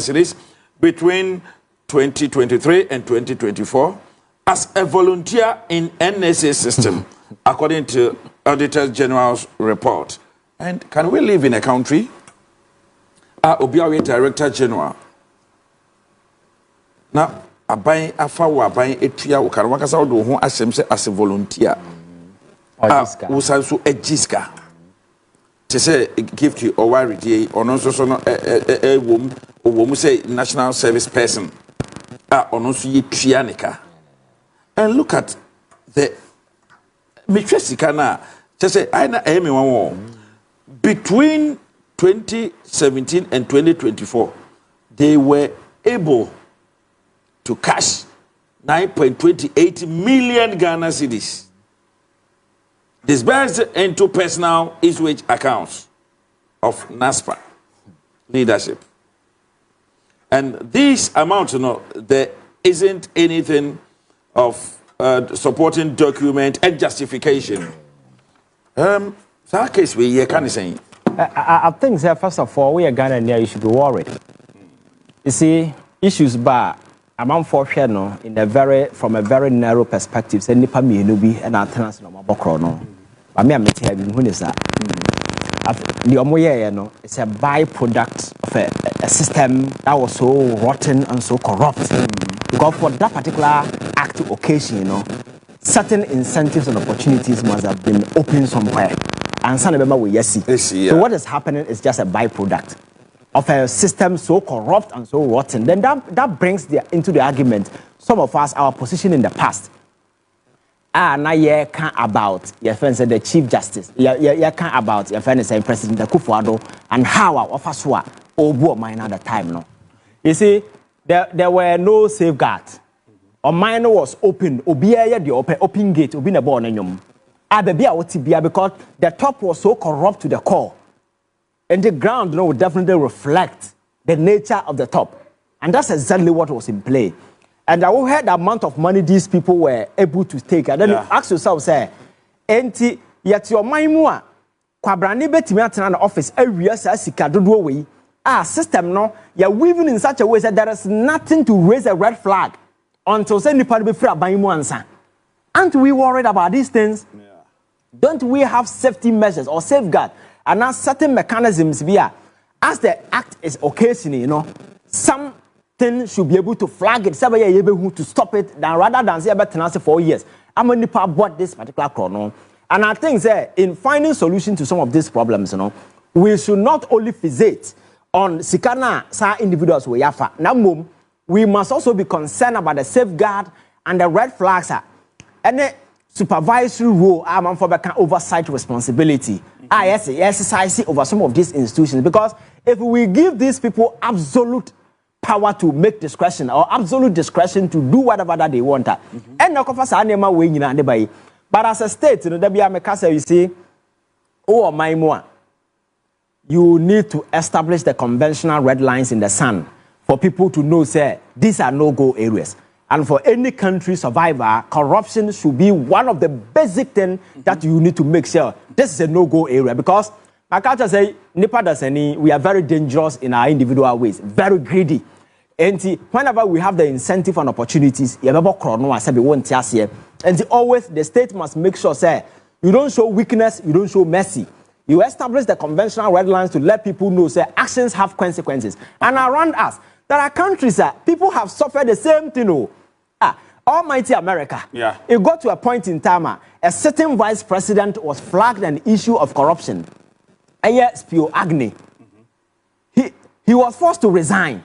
cedis between 2023 and 2024 as a volunteer in NSS system, according to Auditor General's report. And can we live in a country? Obiawe Director General. Now, abai afawo abai etua wo kan wakasa wo ho asem se as a volunteer. Wo san so egiska. Te say gift you or worry ono so no wom say national service person. Ono so ye tua nika. And look at the Michesika na te say I na me wan between 2017 and 2024 they were able to cash 9.28 million Ghana cedis disbursed into personal each accounts of NASPA leadership. And this amount, there isn't anything of supporting document and justification. So case we can say. I think that first of all, we are Ghana near you should be worried. You see, issues bar among for no in a from a very narrow perspective. Say nipa mi enubi and our tenants no mabokro no. But me ameti have been is that. The omoye no, it's a byproduct of a system that was so rotten and so corrupt. Because for that particular act occasion, certain incentives and opportunities must have been opened somewhere. And some of them we yes see. So what is happening is just a byproduct of a system so corrupt and so rotten. Then that brings into the argument some of us our position in the past. Now you can't about your friend said the Chief Justice. You can't about your friend saying President Akuffo Addo and how our office were over mine at the time. No, you see there were no safeguards. Or mine was open. Obia the open gate. Obi na born enyom. Because the top was so corrupt to the core. And the ground would definitely reflect the nature of the top. And that's exactly what was in play. And I heard the amount of money these people were able to take. And then you ask yourself, say, enti yet your mind more. Kwabrani betimi atena na office every year sika dodo we. System no, you're weaving in such a way that there is nothing to raise a red flag until say nipa be free aban mu ansa. Aren't we worried about these things? Yeah. Don't we have safety measures or safeguard and now certain mechanisms via as the act is occasioning, something should be able to flag it, to stop it, than rather than say about 4 years. I'm only bought this particular chrono. And I think that in finding solution to some of these problems, we should not only fixate on Sikana sa individuals we have. Now, we must also be concerned about the safeguard and the red flags. And the supervisory role for oversight responsibility. Exercise over some of these institutions. Because if we give these people absolute power to make discretion or absolute discretion to do whatever that they want, and no but as a state, you see, oh my more, you need to establish the conventional red lines in the sand for people to know, say, these are no-go areas. And for any country survivor, corruption should be one of the basic things that you need to make sure this is a no-go area. Because my culture say, Nipa does any, we are very dangerous in our individual ways, very greedy. And whenever we have the incentive and opportunities, and always the state must make sure, say, you don't show weakness, you don't show mercy. You establish the conventional red lines to let people know, say, actions have consequences. And around us, there are countries people have suffered the same thing. Almighty America. Yeah. It got to a point in time, a certain vice president was flagged an issue of corruption. Spio Agni. He was forced to resign.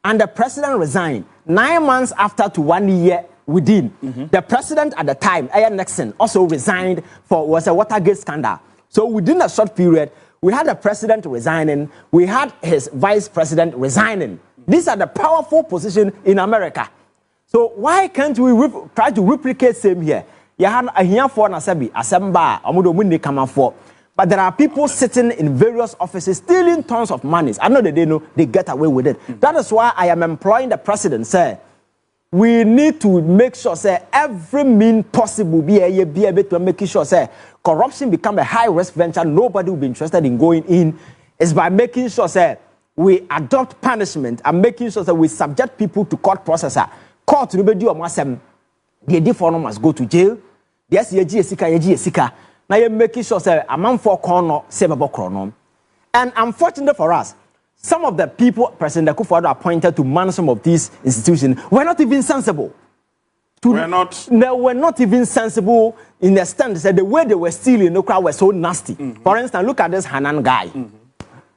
And the president resigned. 9 months after to 1 year within. The president at the time, Nixon, also resigned was a Watergate scandal. So within a short period, we had the president resigning. We had his vice president resigning. These are the powerful positions in America. So why can't we try to replicate same here? You have a here for Nasabi, Asamba, Amudo Mundi Kamafo. But there are people sitting in various offices stealing tons of money. I know that they get away with it. That is why I am employing the president, sir. We need to make sure, say, every mean possible be able to make sure, say, corruption become a high-risk venture. Nobody will be interested in going in. It's by making sure, say, we adopt punishment and making sure that we subject people to court processor. Court no be do omasem. The different must go to jail. Yes, ye sika. Now you making sure say a man for corner sebabo chrono. And unfortunately for us, some of the people President Akuffo Addo appointed to man some of these institutions were not even sensible. They were not even sensible in the sense that the way they were stealing the crowd was so nasty. For instance, look at this Hanan guy.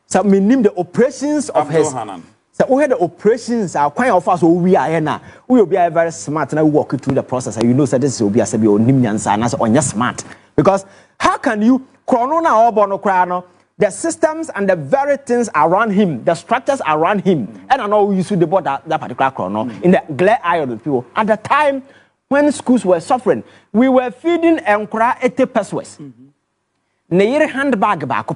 So we name the operations of his. Hanan. So we had the operations. Our quite of us we are now. We will be very smart and we walk through the process. And you know that this will be a sebi or nimnyansa and on your smart. Because how can you chronona or bono crano? The systems and the very things around him, the structures around him, and I know you see the board that particular chrono in the glare eye of the people. At the time when schools were suffering, we were feeding Enkra 80 pesos. Near handbag back,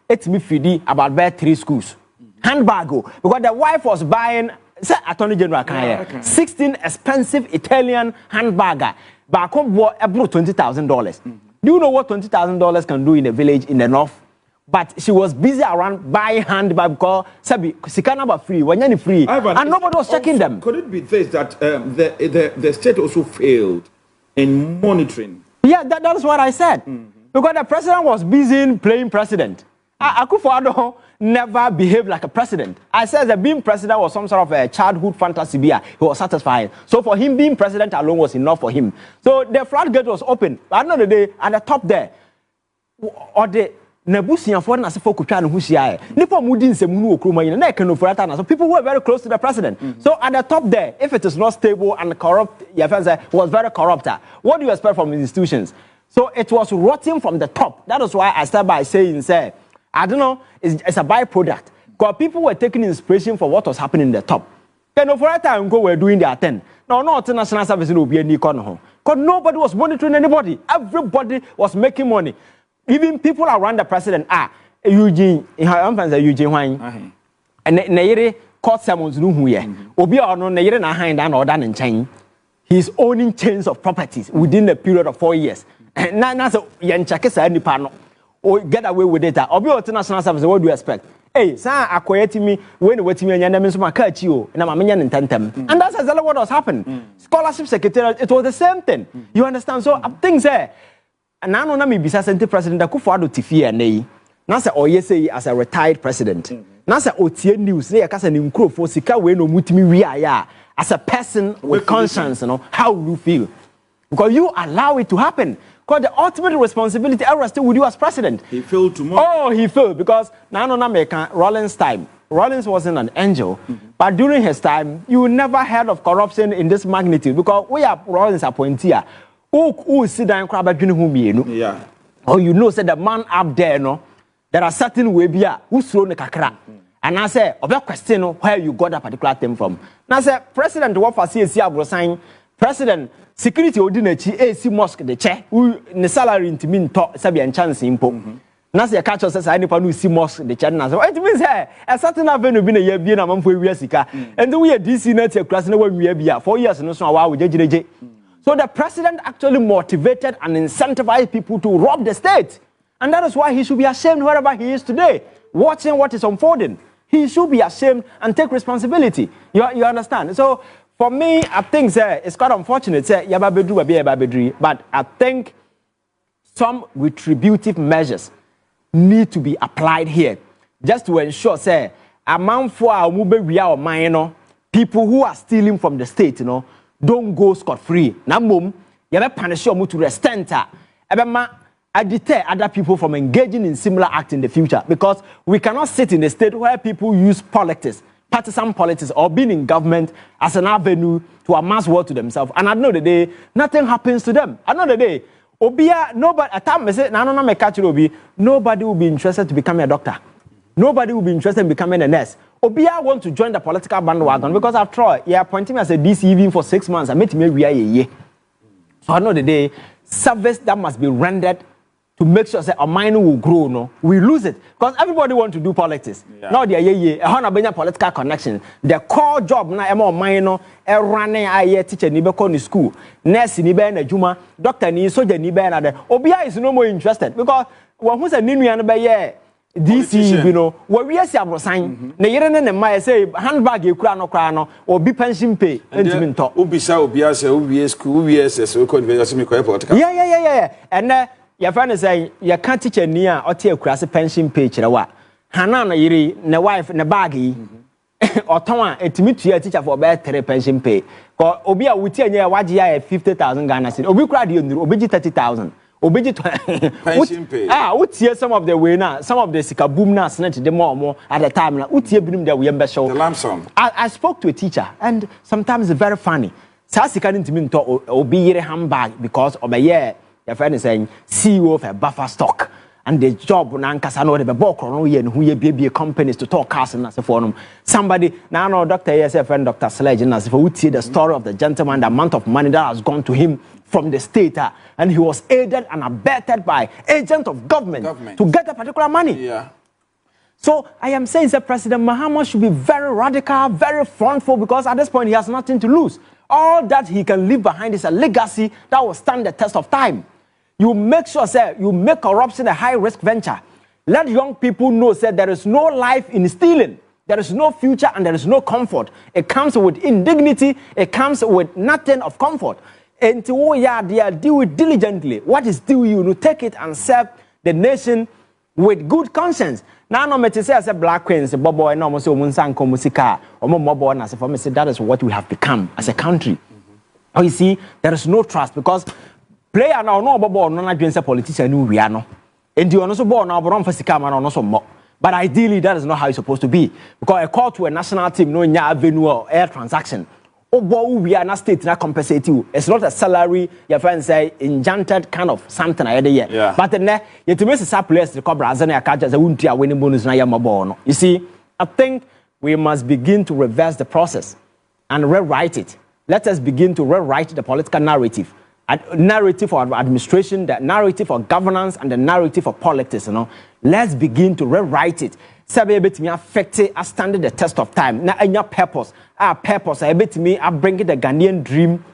it's me feeding about 3 schools. Handbag, because the wife was buying, say, Attorney General Kanye, 16 expensive Italian handbag. Back home, bought about $20,000. Do you know what $20,000 can do in a village in the north? But she was busy around buying handbag because Sabi Sikana was free, when you're free, and nobody was checking them. Could it be this that the state also failed in monitoring? Yeah, that's what I said. Because the president was busy playing president. Akuffo Addo never behaved like a president. I said that being president was some sort of a childhood fantasy. He was satisfied. So for him, being president alone was enough for him. So the floodgate was open. At the end of the day, at the top there, or the Nebusian for Nasifo Kuchan Husia, Nipo Mudin Semunu Kruma, neck and Uferata, so people who were very close to the president. So at the top there, if it is not stable and corrupt, was very corrupt. What do you expect from institutions? So it was rotting from the top. That is why I start by saying, say, I don't know, it's a byproduct. Because people were taking inspiration for what was happening in the top. Then for a time, we're doing their 10. Now, not national service will be any corner. Because nobody was monitoring anybody. Everybody was making money. Even people around the president Eugene Wine. And Nayere court summons no here. Obi or no Nayere na hand and or done in chain. He's owning chains of properties within a period of 4 years. And now so Yanchakesa any panel. Or get away with it. Obi or national service, what do you expect? Hey, sir, acquired me when waiting me and I catch you, and I'm a million and 10 them. And that's exactly what was happening. Scholarship secretary, it was the same thing. You understand? So things there. And I know me be sent President Akuffo Addo Tifia and now say or yes as a retired president. Now say OTN news, they are casting crow for Sika we no mutimi we are as a person with conscience, you know, how will you feel? Because you allow it to happen. Because the ultimate responsibility I still with you as president. He failed tomorrow. Oh, he failed because now no American Rollins time. Rollins wasn't an angel, but during his time, you never heard of corruption in this magnitude because we are Rollins appointee. Who sit down crab at yeah. Or you know, said the man up there, no, there are certain way be who's thrown the kakra. And I say, about question where you got that particular thing from. Now, I say, President, what for CSC sign, President, security ordinary AC mosque the chair, who the salary into mean talk, Sabian chance impo. Now, say, catch us as I never see mosque the chair. Now, it means, hey, a certain avenue been a year being a month for Yesika. And then we are DC net a class in when we are 4 years and so while we JJ. So the president actually motivated and incentivized people to rob the state. And that is why he should be ashamed wherever he is today, watching what is unfolding. He should be ashamed and take responsibility. You understand? So for me, I think it's quite unfortunate. But I think some retributive measures need to be applied here just to ensure, say, among for our mobile minor people who are stealing from the state, you know, don't go scot-free. Now, mum, you have punish you to the extent I deter other people from engaging in similar acts in the future because we cannot sit in a state where people use politics, partisan politics, or being in government as an avenue to amass wealth to themselves. And at the end of the day, nothing happens to them. At the end of the day, nobody, at time, nobody will be interested to become a doctor. Nobody will be interested in becoming a nurse. Obia want to join the political bandwagon because after all, you're appointing me as a DC even for 6 months. I met me every year. So I know the day service that must be rendered to make sure that a minor will grow. No, we lose it because everybody want to do politics. Yeah. Now they are political connection. The core job now am on minor. Running a teacher ni be in school, nurse ni be na juma, doctor ni soldier ni be na there. Obia is no more interested because when who's a ninu and be DC, you know, where we are saying, the year and my say handbag you crown or crown or be pension pay. And Ubisa, Ubiasa, UBS, UBS, so could be a airport. Yeah. And your friend is saying, you can't teach a near or tear cross a pension page. Hanana Yiri, na wife, na baggy, or Toma, a Timothy teacher for better pension pay. Or Obia would tell you what you have 50,000 Ghana cedis. Obi cried you, Obiji 30,000. Obiji pension pay. Would hear some of the way now, some of the Sikaboom now, snatch the more at the time. Would hear them that we embezzle show. The lamp song. I spoke to a teacher, and sometimes it's very funny. Sassy can't mean to Obi handbag because of a year, your friend is saying, CEO of a buffer stock. And the job on Ankasano, the Bokro, who ye be companies to talk cars and as a forum. Somebody, now, no, Dr. ESF and Dr. Sledge, and as if we would see the story of the gentleman, the amount of money that has gone to him from the state, and he was aided and abetted by agents of government to get a particular money. Yeah. So I am saying that President Mahama should be very radical, very frontful, because at this point he has nothing to lose. All that he can leave behind is a legacy that will stand the test of time. You make sure, sir, you make corruption a high-risk venture. Let young people know, sir, there is no life in stealing. There is no future and there is no comfort. It comes with indignity. It comes with nothing of comfort. And they do it diligently. What is due you? Take it and serve the nation with good conscience. Now, no matter say as a black queen, say bobo, and almost munsanko musika, or mobo, and as for me, say that is what we have become as a country. You see, there is no trust because player now no bobo no na dwense politician no wia no enti ono so ball na obron fa sika ma no so mo, but ideally that is not how it's supposed to be because a call to a national team no nya avenue or air transaction obo wia na state na compensate you. It's not a salary your friend say enchanted kind of something I here but then you to miss players the cobra as na catch as a wuntia winning bonus na yama ball no. You see, I think we must begin to reverse the process and rewrite it. Let us begin to rewrite the political narrative. Narrative for administration, the narrative for governance, and the narrative for politics. Let's begin to rewrite it. Sabe bit me affect it as standing the test of time. Now, in your purpose, I bet me I bring the Ghanaian dream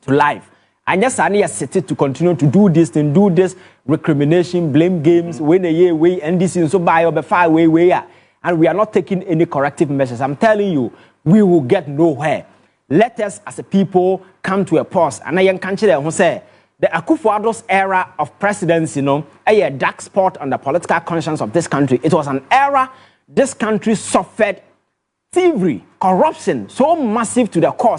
to life. And yes, I need a city to continue to do this and do this recrimination, blame games, when a year way, and this is so by or far way, and we are not taking any corrective measures. I'm telling you, we will get nowhere. Let us, as a people, come to a pause. And I can tell you, say, the Akuffo Addo's era of presidency, a dark spot on the political conscience of this country. It was an era this country suffered thievery, corruption, so massive to the core.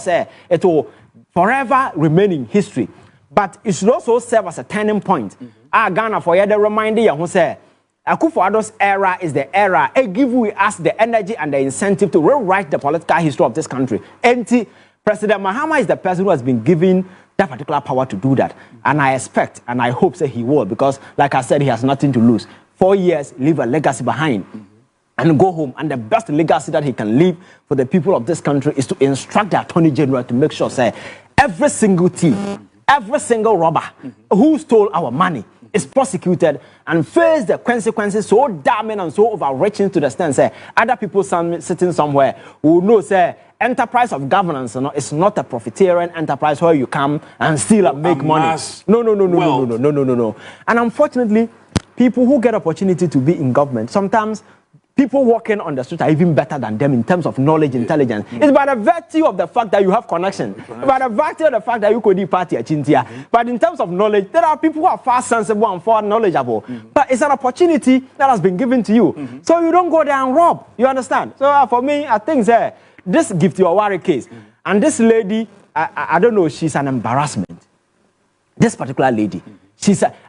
It will forever remain in history. But it should also serve as a turning point. Ghana, for you, the reminder, who say, Akuffo Addo's era is the era. It gives us the energy and the incentive to rewrite the political history of this country. And President Mahama is the person who has been given that particular power to do that. And I expect and I hope that he will, because like I said, he has nothing to lose. 4 years, leave a legacy behind and go home. And the best legacy that he can leave for the people of this country is to instruct the Attorney General to make sure, say, every single thief, every single robber who stole our money is prosecuted and face the consequences so damning and so overreaching to the extent, say, other people sitting somewhere who know, say, enterprise of governance, it's not a profiteering enterprise where you come and steal and make money. No. And unfortunately, people who get opportunity to be in government, sometimes people working on the street are even better than them in terms of knowledge, intelligence. It's by the virtue of the fact that you have connection. By the virtue of the fact that you could be party at Chintia. But in terms of knowledge, there are people who are far sensible and far knowledgeable. But it's an opportunity that has been given to you. So you don't go there and rob. You understand? So for me, I think this gift your worry case. And this lady, I don't know, she's an embarrassment. This particular lady.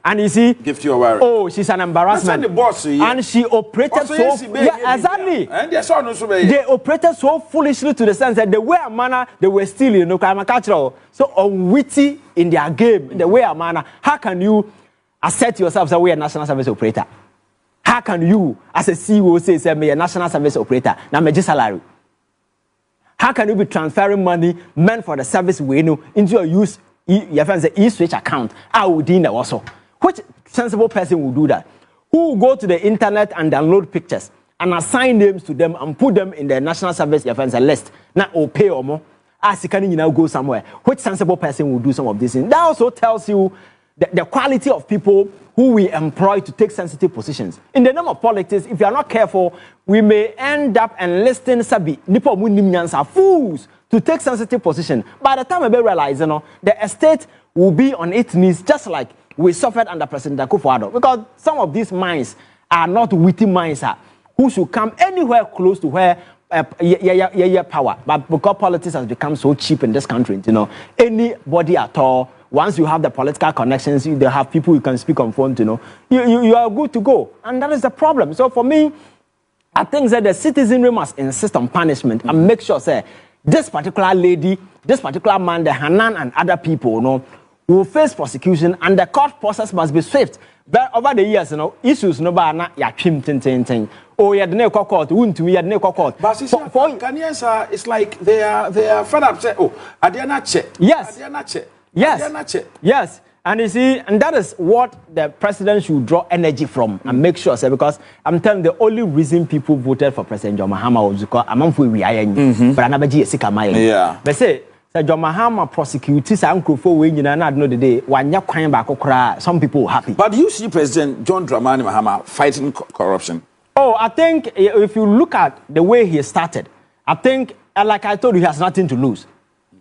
And you see, gift your worry. Oh, she's an embarrassment. The boss, and she operated so exactly. And they operated so foolishly to the sense that the way a manner they were stealing, so unwitty in their game, in the way a manner. How can you assert yourself as a national service operator? How can you, as a CEO, say me a national service operator? Now my salary. How can you be transferring money meant for the service we know into your use? Your friends say e-switch account. I would in also. Which sensible person will do that? Who will go to the internet and download pictures and assign names to them and put them in the national service your friends list? Now or pay or more. As you can now go somewhere. Which sensible person will do some of these things? That also tells you the quality of people who we employ to take sensitive positions. In the name of politics, if you are not careful, we may end up enlisting sabi nipa munimnyansa fools to take sensitive position. By the time we realize, the estate will be on its knees, just like we suffered under President Akuffo Addo, because some of these minds are not witty minds who should come anywhere close to where power. But because politics has become so cheap in this country, anybody at all. Once you have the political connections, they have people you can speak on phone, you are good to go. And that is the problem. So for me, I think that the citizenry must insist on punishment and make sure, say, this particular lady, this particular man, the Hanan and other people, will face prosecution, and the court process must be swift. But over the years, issues oh, yeah, the next court, wouldn't me, the next court. But Ghanaians it's like they are fed up. Say, oh, I dare not check. Yes. I dare not check. Yes. Yes. And you see, and that is what the president should draw energy from and make sure, say, because I'm telling you, the only reason people voted for President John Mahama was because I'm not we are but I never yeah. But say John Mahama prosecutors and Akuffo we not know the day when you're crying back some people happy. But do you see President John Dramani Mahama fighting corruption? Oh, I think if you look at the way he started, I think, like I told you, he has nothing to lose.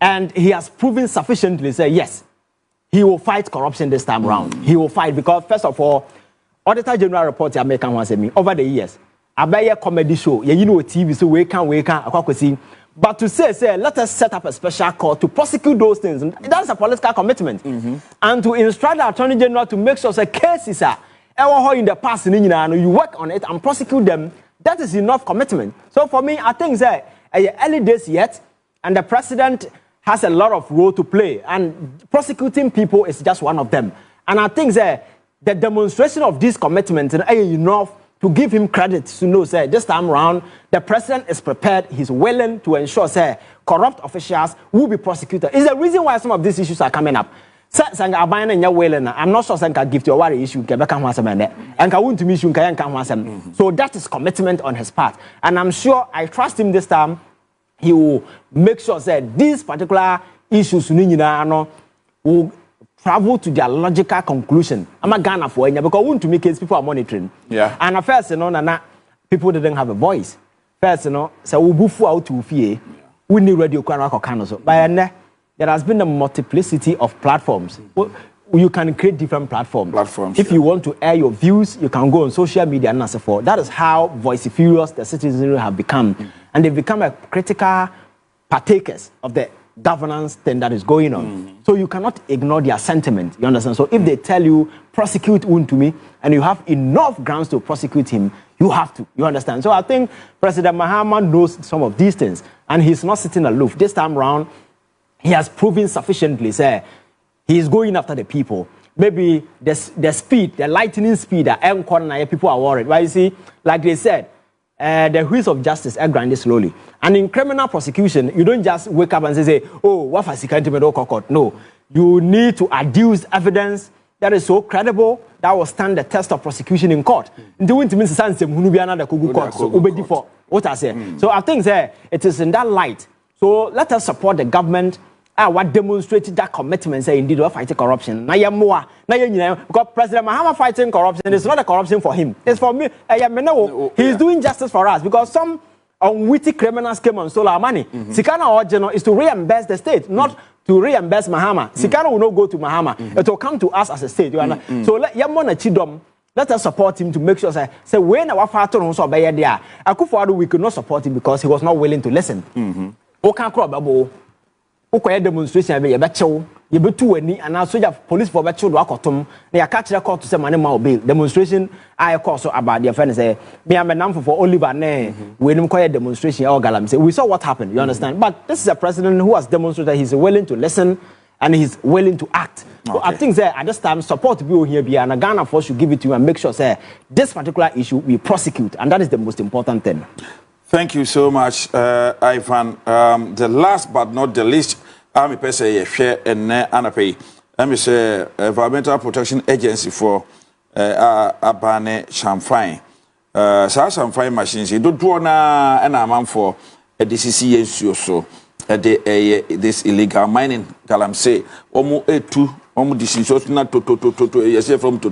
And he has proven sufficiently, say, yes, he will fight corruption this time around. He will fight because, first of all, Auditor General report American one said me over the years. I buy a comedy show, TV, so we can. But to say, let us set up a special court to prosecute those things. That's a political commitment. And to instruct the Attorney General to make sure the cases are in the past, you work on it and prosecute them. That is enough commitment. So for me, I think that early days yet, and the president has a lot of role to play, and prosecuting people is just one of them. And I think that the demonstration of this commitment is enough to give him credit to know, say, this time around, the president is prepared, he's willing to ensure, say, corrupt officials will be prosecuted. It's the reason why some of these issues are coming up. I'm not sure I can give you a worry issue, and I want to miss you. So that is commitment on his part. And I'm sure, I trust him this time, he will make sure that these particular issues will travel to their logical conclusion. I'm a Ghana for it because want to make it people are monitoring. Yeah. And at first, people didn't have a voice. First, so we bufu out to fear. We need radio so. But there has been a multiplicity of platforms. You can create different platforms. If you want to air your views, you can go on social media and so forth. That is how vociferous the citizens have become. And they've become a critical partakers of the governance thing that is going on. So you cannot ignore their sentiment. You understand? So if they tell you, prosecute Untumi, and you have enough grounds to prosecute him, you have to. You understand? So I think President Mahama knows some of these things. And he's not sitting aloof. This time around, he has proven sufficiently, say, he is going after the people. Maybe the speed, the lightning speed, people are worried. But you see, like they said, the wheels of justice are grinding slowly. And in criminal prosecution, you don't just wake up and say, oh, what for security? No. You need to adduce evidence that is so credible that will stand the test of prosecution in court. What I say. So I think it is in that light. So let us support the government. What demonstrated that commitment, say indeed we're fighting corruption. Because President Mahama fighting corruption is not a corruption for him. It's for me. He's doing justice for us because some unwitty criminals came and stole our money. Sikana original is to reimburse the state, not to reimburse Mahama. Sikana will not go to Mahama. It will come to us as a state. So let us support him to make sure say when our father also obey there. Akuffo Addo, we could not support him because he was not willing to listen. Demonstration you be too any and now soldier police for better do akotom na ya catch record to say man ma obey demonstration I cause about their friend say me am a for Oliver ne we nim call demonstration or galam say we saw what happened, you understand? But this is a president who has demonstrated he's willing to listen and he's willing to act. So I think at this time support people here be and Ghana force should give it to you and make sure say this particular issue we prosecute, and that is the most important thing. Thank you so much, Ivan. The last but not the least, I'm a share and anapay. I'm say Environmental Protection Agency for Abane Chamfine. Chamfine machines. You don't want an amount for a DCC so. this illegal mining galamsey omo etu omo decision na to yes from to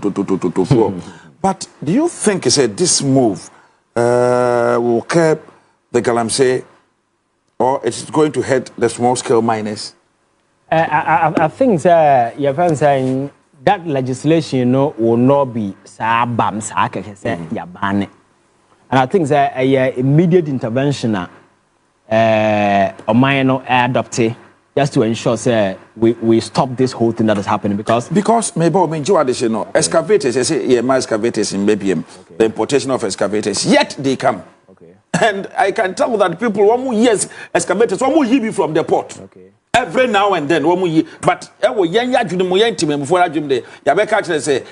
but do you think this move will curb the galamsey or it's going to hurt the small scale miners? I think your friend saying that legislation will not be bam ya ban. And I think that immediate intervention or adopted just to ensure we stop this whole thing that is happening because maybe I mean you know excavators they say my excavators in BBM the importation of excavators yet they come. And I can tell that people one more years excavators one more year from the port. Every now and then one more year but before say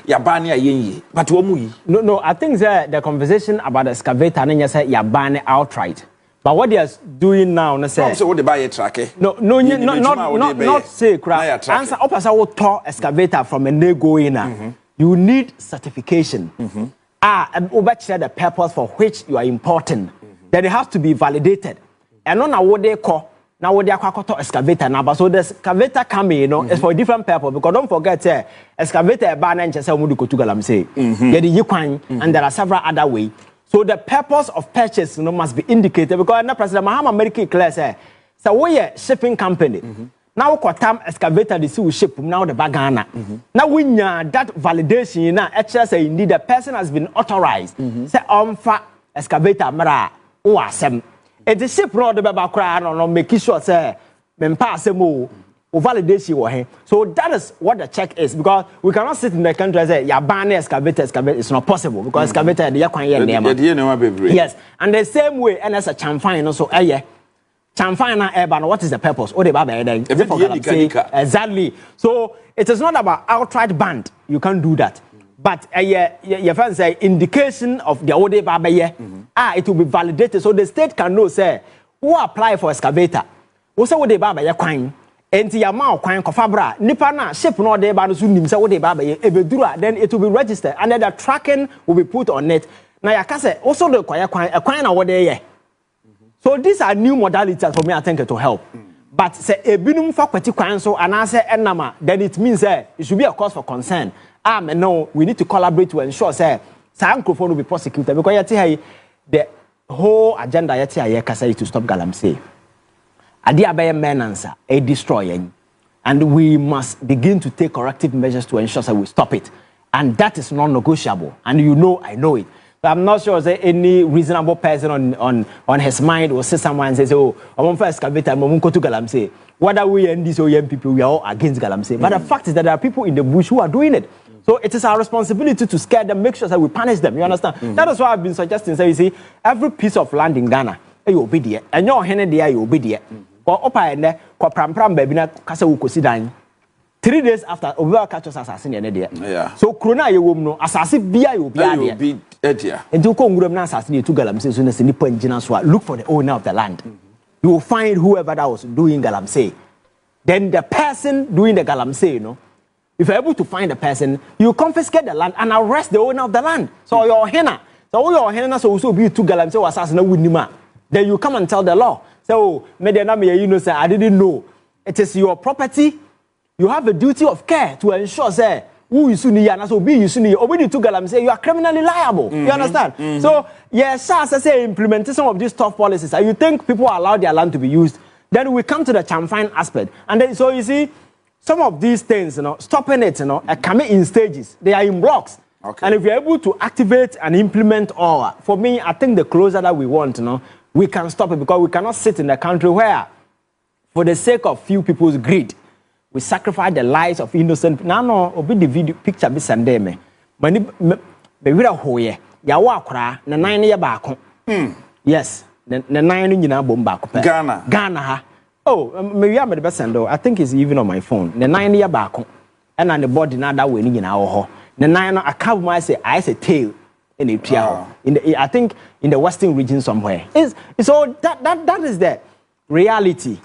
but one more no I think that the conversation about the excavator and say ban outright. But what they are doing now, say what they buy a track. Not say crap. Answer opposite what tall excavator from a nego in. You need certification. And over the purpose for which you are importing. Then it has to be validated. And not what they call now what they are called excavator now. But so the excavator coming, is for a different purpose because don't forget excavator ban and just say to galamsey. And there are several other ways. So the purpose of purchase must be indicated because now President Mahama American clear say so we a shipping company. Now kwatam excavator the see ship now the bagana. Now we that validation now actually say indeed the person has been authorized. Say fa excavator mara o asem. The ship no the baba cry no make sure say mempa asem validation. So that is what the check is because we cannot sit in the country and say ya ban excavator. It's not possible because excavator they yes, and the same way NSS chamfine also chamfine urban. What is the purpose? Exactly. So it is not about outright ban. You can't do that. But your friend say indication of the ode baba it will be validated so the state can know say who apply for excavator. Also what they baba kwan. Enti ya ma kwan kofabra nipa na ship no dey ba no so nim say wo dey ba ye ebedura then it will be registered and then the tracking will be put on it na ya ka say also the kwan na wo dey ye. So these are new modalities for me I think to help but say ebinum fa kwati kwan so ana say enama then it means it should be a cause for concern no we need to collaborate to ensure say Akuffo will be prosecuted because you see the whole agenda you see ka say to stop galamsey. Adi abaye menansa a destroying, and we must begin to take corrective measures to ensure that we stop it, and that is non-negotiable. And I know it. But I'm not sure that any reasonable person on his mind will say someone says, "Oh, I want to excavate and I want to galamsey." Whether we and these young people, we are all against galamsey. But the fact is that there are people in the bush who are doing it. So it is our responsibility to scare them, make sure that we punish them. You understand? That is why I've been suggesting. So you see, every piece of land in Ghana, you obey it, and your hand there, you obey it. Opa ene kwa pram baby na kasa wukosi dan 3 days after obiwa catch us assassin ene de so krona ye wom no assassin bia ye obi ade enti ko nguram na assassin ye tu galamsey so na se nipa ngina so look for the owner of the land. You will find whoever that was doing galamsey, then the person doing the galamsey if you're able to find the person, you confiscate the land and arrest the owner of the land. So your henna so be tu galamsey was assassin na wunima, then you come and tell the law. So, say I didn't know. It is your property. You have a duty of care to ensure, say, who is Suni, so be you Suni, or when you took say you are criminally liable. You understand? So, yes, as I say, implementing some of these tough policies, and you think people allow their land to be used, then we come to the chamfine aspect. And then, so you see, some of these things, stopping it, coming in stages. They are in blocks. Okay. And if you're able to activate and implement all, for me, I think the closer that we want, we can stop it because we cannot sit in a country where, for the sake of few people's greed, we sacrifice the lives of innocent people. No, obi the video picture be send me. Mani be wira hoye. Ya wa akra na 9 ye baako. Yes, na 9 nyina bom baako pe. Ghana ha. Oh, me wi am the send. I think it's even on my phone. Na 9 ye baako. And on the body na that way nyina wo ho. Na 9 no account my say I say tail. In I think in the western region somewhere. So that is the reality.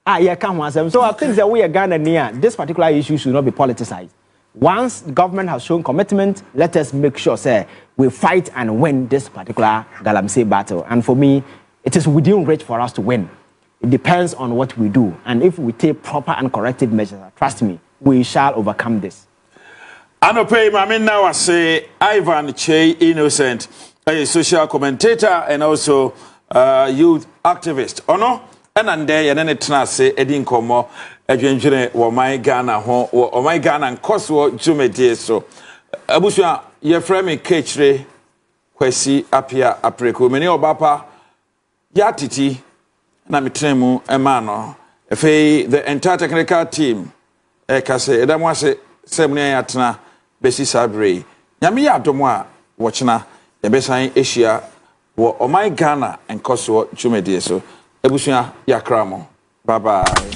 So I think that we are Ghana near this particular issue should not be politicized. Once the government has shown commitment, let us make sure we fight and win this particular galamsey battle. And for me, it is within reach for us to win. It depends on what we do. And if we take proper and corrective measures, trust me, we shall overcome this. Anope, I mean now I say Ivan Che Innocent, a social commentator and also youth activist. Ono, and then it say Edin Komo, Edwin or my Ghana or my Ghana and Coswo Jumete. So Abusha, your friend Kechre, Kwesi Apia Apreko, many obapa Yatiti, Namitremu, Emano, the entire technical team, Ekase, Edamwase, Semnia Yatna. Besi Sabre. Nyami ya domwa watchna ya besan Asia wo omai Ghana and Kosovo Jumedie so. Ebusuya yakramo. Bye bye.